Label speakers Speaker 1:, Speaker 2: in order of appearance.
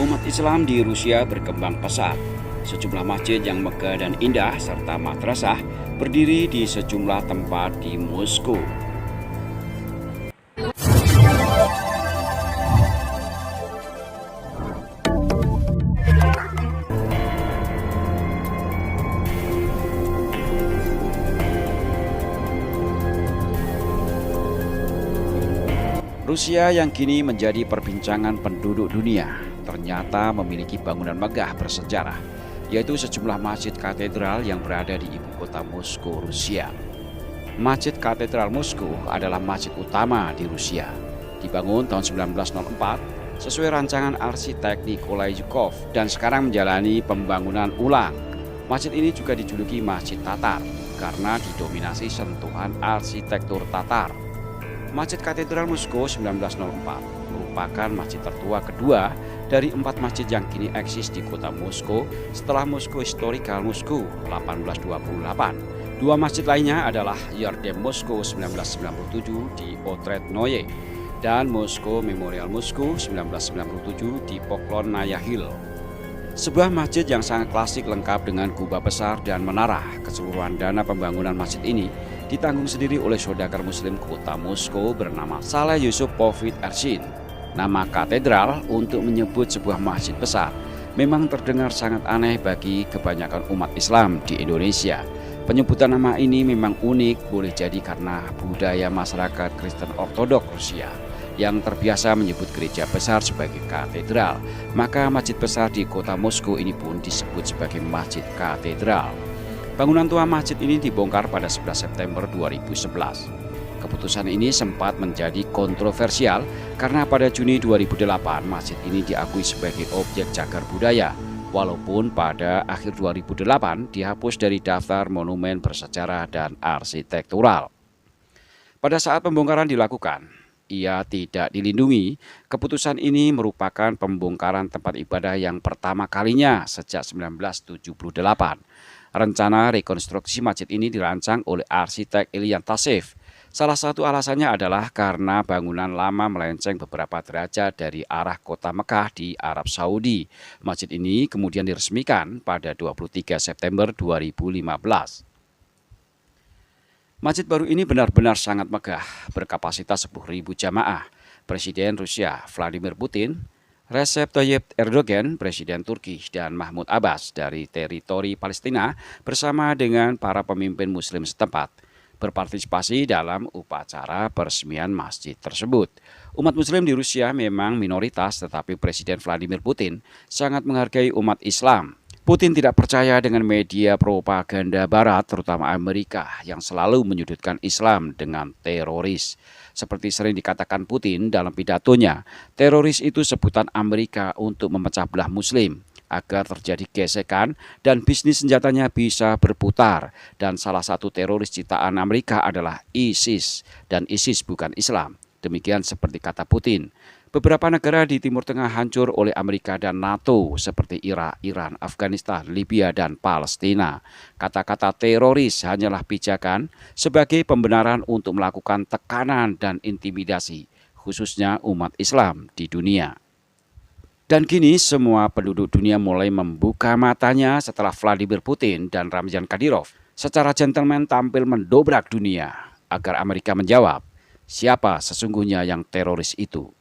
Speaker 1: Umat Islam di Rusia berkembang pesat. Sejumlah masjid yang megah dan indah serta madrasah berdiri di sejumlah tempat di Moskow. Rusia yang kini menjadi perbincangan penduduk dunia ternyata memiliki bangunan megah bersejarah, yaitu sejumlah masjid katedral yang berada di ibu kota Moskow, Rusia. Masjid Katedral Moskow adalah masjid utama di Rusia. Dibangun tahun 1904 sesuai rancangan arsitek Nikolai Zhukov dan sekarang menjalani pembangunan ulang. Masjid ini juga dijuluki Masjid Tatar karena didominasi sentuhan arsitektur Tatar. Masjid Katedral Moskow 1904 merupakan masjid tertua kedua dari 4 masjid yang kini eksis di kota Moskow setelah Moskow Historical Moskow 1828. Dua masjid lainnya adalah Yardem Moskow 1997 di Otretnoye dan Moskow Memorial Moskow 1997 di Poklonnaya Hill. Sebuah masjid yang sangat klasik lengkap dengan kubah besar dan menara. Keseluruhan dana pembangunan masjid ini ditanggung sendiri oleh saudagar muslim kota Moskow bernama Saleh Yusupovich Ersin. Nama katedral untuk menyebut sebuah masjid besar memang terdengar sangat aneh bagi kebanyakan umat Islam di Indonesia. Penyebutan nama ini memang unik, boleh jadi karena budaya masyarakat Kristen Ortodok Rusia yang terbiasa menyebut gereja besar sebagai katedral. Maka masjid besar di kota Moskow ini pun disebut sebagai masjid katedral. Bangunan tua masjid ini dibongkar pada 11 September 2011. Keputusan ini sempat menjadi kontroversial karena pada Juni 2008 masjid ini diakui sebagai objek cagar budaya, walaupun pada akhir 2008 dihapus dari daftar monumen bersejarah dan arsitektural. Pada saat pembongkaran dilakukan, ia tidak dilindungi. Keputusan ini merupakan pembongkaran tempat ibadah yang pertama kalinya sejak 1978. Rencana rekonstruksi masjid ini dirancang oleh arsitek Ilyan Tassev. Salah satu alasannya adalah karena bangunan lama melenceng beberapa derajat dari arah kota Mekah di Arab Saudi. Masjid ini kemudian diresmikan pada 23 September 2015. Masjid baru ini benar-benar sangat megah, berkapasitas 10.000 jamaah. Presiden Rusia Vladimir Putin, Recep Tayyip Erdogan, Presiden Turki, dan Mahmud Abbas dari teritori Palestina bersama dengan para pemimpin muslim setempat berpartisipasi dalam upacara peresmian masjid tersebut. Umat muslim di Rusia memang minoritas, tetapi Presiden Vladimir Putin sangat menghargai umat Islam. Putin tidak percaya dengan media propaganda barat, terutama Amerika, yang selalu menyudutkan Islam dengan teroris. Seperti sering dikatakan Putin dalam pidatonya, teroris itu sebutan Amerika untuk memecah belah muslim, agar terjadi gesekan dan bisnis senjatanya bisa berputar. Dan salah satu teroris ciptaan Amerika adalah ISIS, dan ISIS bukan Islam. Demikian seperti kata Putin. Beberapa negara di Timur Tengah hancur oleh Amerika dan NATO seperti Irak, Iran, Afghanistan, Libya, dan Palestina. Kata-kata teroris hanyalah pijakan sebagai pembenaran untuk melakukan tekanan dan intimidasi, khususnya umat Islam di dunia. Dan kini semua penduduk dunia mulai membuka matanya setelah Vladimir Putin dan Ramzan Kadyrov secara gentleman tampil mendobrak dunia agar Amerika menjawab, siapa sesungguhnya yang teroris itu?